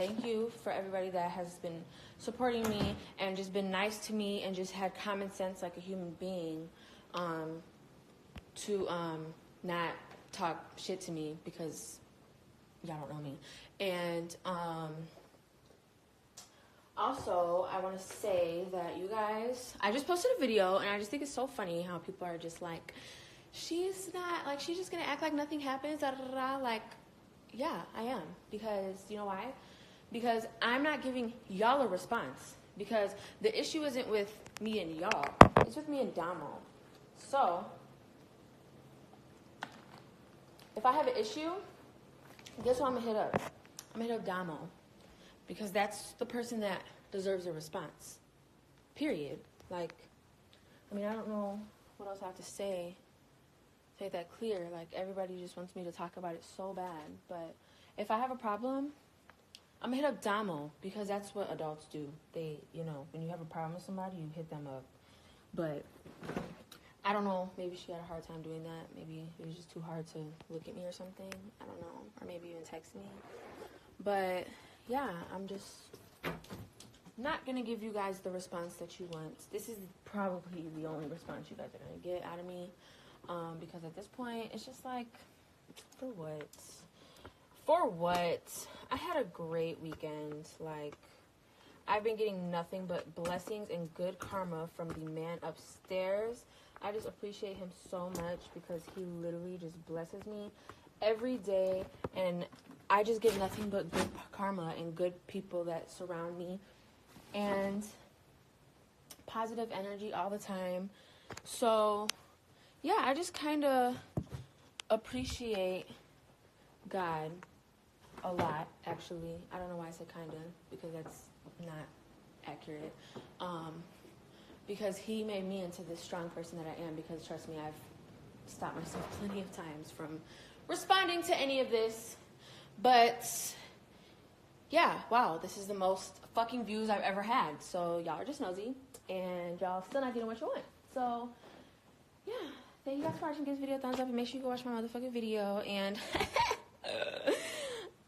thank you for everybody that has been supporting me and just been nice to me and just had common sense like a human being, to not talk shit to me because y'all don't know me. And also, I want to say that you guys, I just posted a video and I just think it's so funny how people are just like, she's not, like, she's just going to act like nothing happens, da, da, da, da. Like, yeah, I am. Because, you know why? Because I'm not giving y'all a response. Because the issue isn't with me and y'all. It's with me and Damo. So, if I have an issue, guess who I'm going to hit up? I'm going to hit up Damo. Because that's the person that deserves a response. Period. Like, I mean, I don't know what else I have to say. Say that clear. Like, everybody just wants me to talk about it so bad. But if I have a problem, I'm going to hit up Damo. Because that's what adults do. They, you know, when you have a problem with somebody, you hit them up. But I don't know. Maybe she had a hard time doing that. Maybe it was just too hard to look at me or something. I don't know. Or maybe even text me. But yeah, I'm just not going to give you guys the response that you want. This is probably the only response you guys are going to get out of me. Because at this point, it's just like, for what? For what? I had a great weekend. Like, I've been getting nothing but blessings and good karma from the man upstairs. I just appreciate him so much because he literally just blesses me every day. And I just get nothing but good karma and good people that surround me. And positive energy all the time. So, yeah, I just kind of appreciate God a lot, actually. I don't know why I said kind of, because that's not accurate. Because he made me into this strong person that I am, because, trust me, I've stopped myself plenty of times from responding to any of this. But, yeah, wow, this is the most fucking views I've ever had. So, y'all are just nosy, and y'all still not getting what you want. So, yeah, thank you guys for watching. Give this video a thumbs up, and make sure you go watch my motherfucking video. And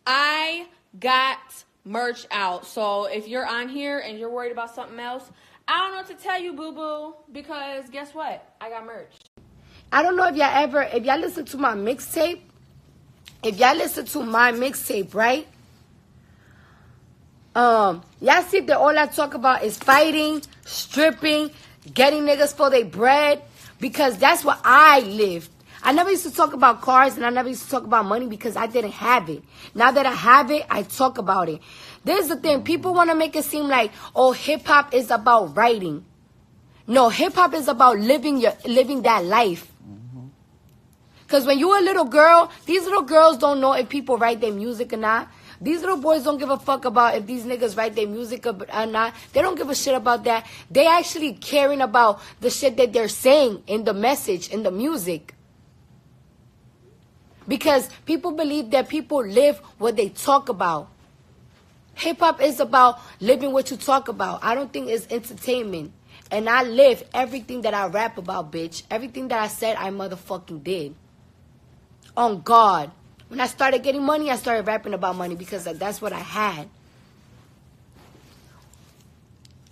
I got merch out. So, if you're on here and you're worried about something else, I don't know what to tell you, boo-boo, because guess what? I got merch. I don't know if y'all listen to my mixtape. If y'all listen to my mixtape, right? Y'all see that all I talk about is fighting, stripping, getting niggas for their bread, because that's what I lived. I never used to talk about cars, and I never used to talk about money because I didn't have it. Now that I have it, I talk about it. There's the thing. People want to make it seem like, oh, hip-hop is about writing. No, hip-hop is about living that life. Because when you're a little girl, these little girls don't know if people write their music or not. These little boys don't give a fuck about if these niggas write their music or not. They don't give a shit about that. They actually caring about the shit that they're saying in the message, in the music. Because people believe that people live what they talk about. Hip-hop is about living what you talk about. I don't think it's entertainment. And I live everything that I rap about, bitch. Everything that I said, I motherfucking did. On God. When I started getting money, I started rapping about money because that's what I had.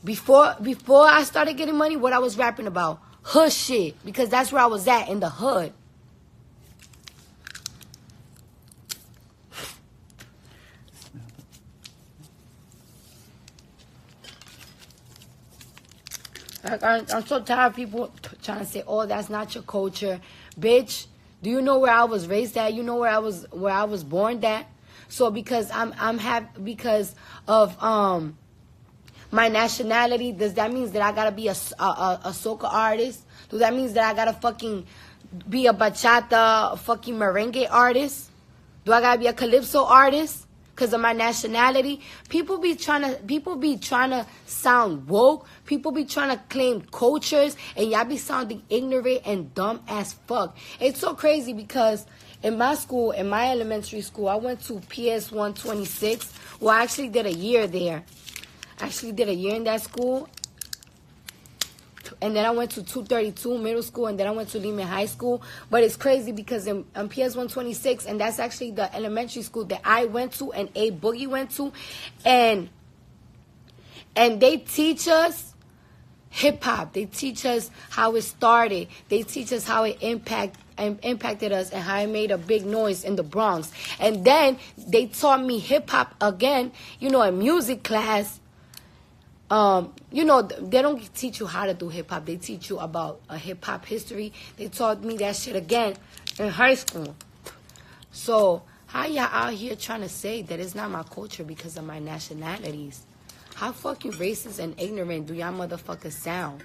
Before I started getting money, what I was rapping about? Hood shit. Because that's where I was at, in the hood. I'm so tired of people trying to say, "Oh, that's not your culture," bitch. Do you know where I was raised at? You know where I was born at? So because because of my nationality, does that mean that I gotta be a soca artist? Does that mean that I gotta fucking be a bachata fucking merengue artist? Do I gotta be a calypso artist? Because of my nationality, people be trying to sound woke. People be trying to claim cultures, and y'all be sounding ignorant and dumb as fuck. It's so crazy because in my school, in my elementary school, I went to PS 126. Well, I actually did a year there. I actually did a year in that school. and then I went to 232 middle school, and then I went to Lehman High School. But it's crazy because in PS 126, and that's actually the elementary school that I went to and A Boogie went to, and they teach us hip hop. They teach us how it started. They teach us how it impacted us and how it made a big noise in the Bronx. And then they taught me hip hop again, in music class. They don't teach you how to do hip hop. They teach you about a hip hop history. They taught me that shit again in high school. So how y'all out here trying to say that it's not my culture because of my nationalities? How fucking racist and ignorant do y'all motherfuckers sound?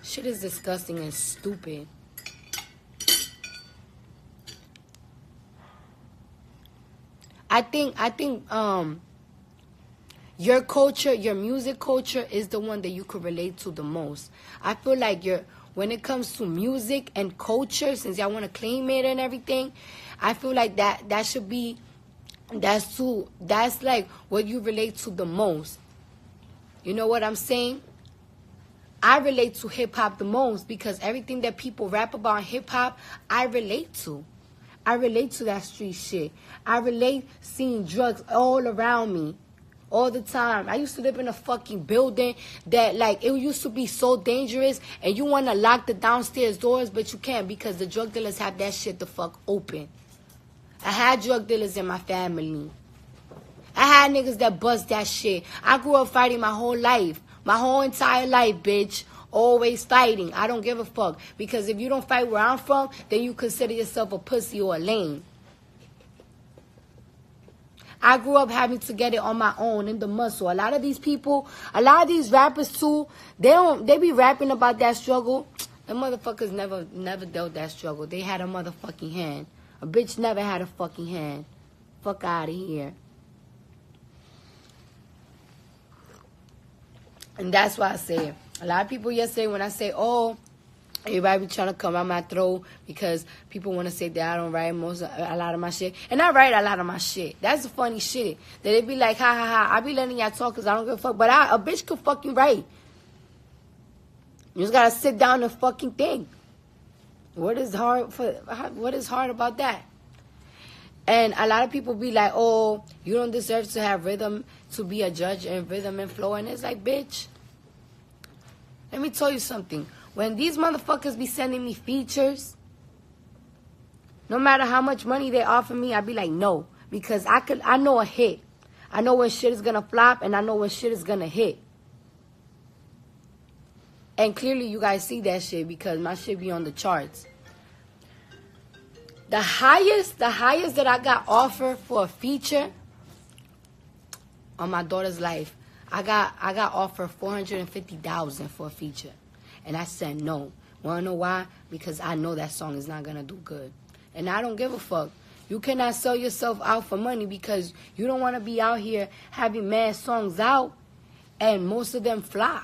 Shit is disgusting and stupid. I think your culture, your music culture is the one that you could relate to the most. I feel like when it comes to music and culture, since y'all want to claim it and everything, I feel like that should be, that's like what you relate to the most. You know what I'm saying? I relate to hip hop the most because everything that people rap about in hip hop, I relate to. I relate to that street shit. I relate seeing drugs all around me all the time. I used to live in a fucking building that, like, it used to be so dangerous, and you want to lock the downstairs doors, but you can't because the drug dealers have that shit the fuck open. I had drug dealers in my family. I had niggas that bust that shit. I grew up fighting my whole life. My whole entire life, bitch. Always fighting. I don't give a fuck. Because if you don't fight where I'm from, then you consider yourself a pussy or a lame. I grew up having to get it on my own in the muscle. A lot of these people, a lot of these rappers too, they be rapping about that struggle. The motherfuckers never dealt that struggle. They had a motherfucking hand. A bitch never had a fucking hand. Fuck out of here. And that's why I say it. A lot of people yesterday when I say, oh, everybody be trying to come out my throat because people want to say that I don't write a lot of my shit. And I write a lot of my shit. That's the funny shit. That they be like, ha, ha, ha. I be letting y'all talk because I don't give a fuck. But a bitch could fucking write. You just got to sit down and fucking think. What is hard about that? And a lot of people be like, oh, you don't deserve to have rhythm, to be a judge in rhythm and flow. And it's like, bitch, let me tell you something. When these motherfuckers be sending me features, no matter how much money they offer me, I be like, no. Because I know a hit. I know when shit is going to flop, and I know when shit is going to hit. And clearly you guys see that shit because my shit be on the charts. The highest that I got offered for a feature on my daughter's life, I got offered $450,000 for a feature. And I said no. Wanna know why? Because I know that song is not gonna do good. And I don't give a fuck. You cannot sell yourself out for money because you don't wanna be out here having mad songs out and most of them flop.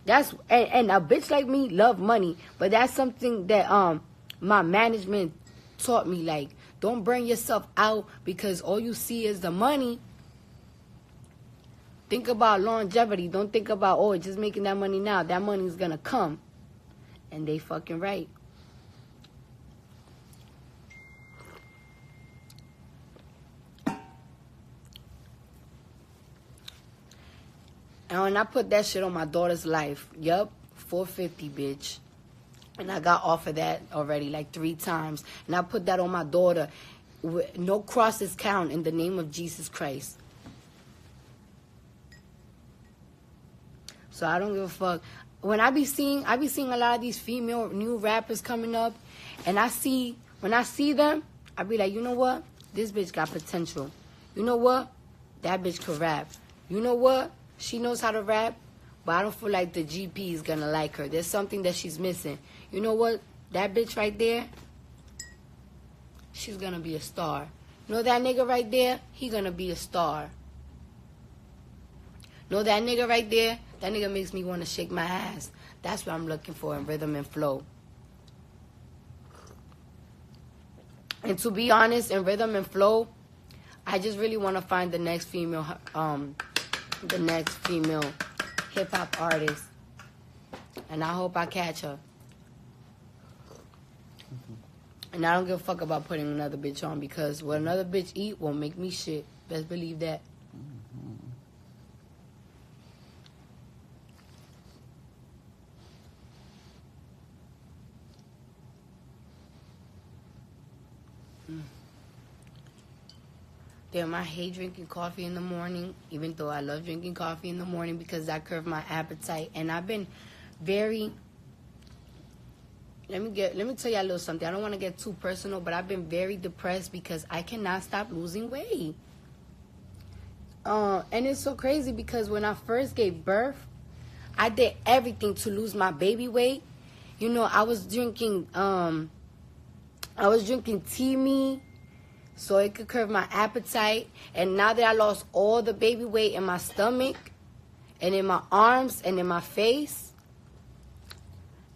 And a bitch like me love money, but that's something that my management taught me. Like, don't bring yourself out because all you see is the money. Think about longevity. Don't think about, oh, just making that money now. That money is gonna come, and they fucking right. And when I put that shit on my daughter's life, yup, $450, bitch. And I got offered that already like 3 times. And I put that on my daughter. No crosses count in the name of Jesus Christ. So I don't give a fuck. When I be seeing a lot of these female new rappers coming up, and when I see them, I be like, you know what? This bitch got potential. You know what? That bitch could rap. You know what? She knows how to rap, but I don't feel like the GP is going to like her. There's something that she's missing. You know what? That bitch right there, she's going to be a star. You know that nigga right there? He going to be a star. You know that nigga right there? That nigga makes me want to shake my ass. That's what I'm looking for in rhythm and flow. And to be honest, in rhythm and flow, I just really want to find the next female hip hop artist, and I hope I catch her. And I don't give a fuck about putting another bitch on, because what another bitch eat won't make me shit. Best believe that. Damn, I hate drinking coffee in the morning, even though I love drinking coffee in the morning because that curves my appetite. And I've been very... Let me tell you a little something. I don't want to get too personal, but I've been very depressed because I cannot stop losing weight. And it's so crazy because when I first gave birth, I did everything to lose my baby weight. You know, I was drinking tea me so it could curb my appetite. And now that I lost all the baby weight in my stomach and in my arms and in my face,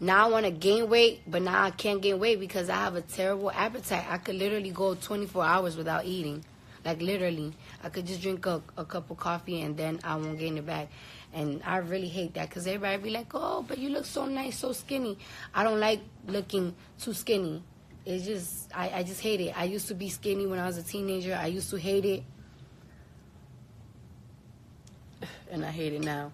now I want to gain weight, but now I can't gain weight because I have a terrible appetite. I could literally go 24 hours without eating. Like, literally. I could just drink a cup of coffee and then I won't gain it back. And I really hate that because everybody be like, oh, but you look so nice, so skinny. I don't like looking too skinny. It's just, I just hate it. I used to be skinny when I was a teenager. I used to hate it. And I hate it now.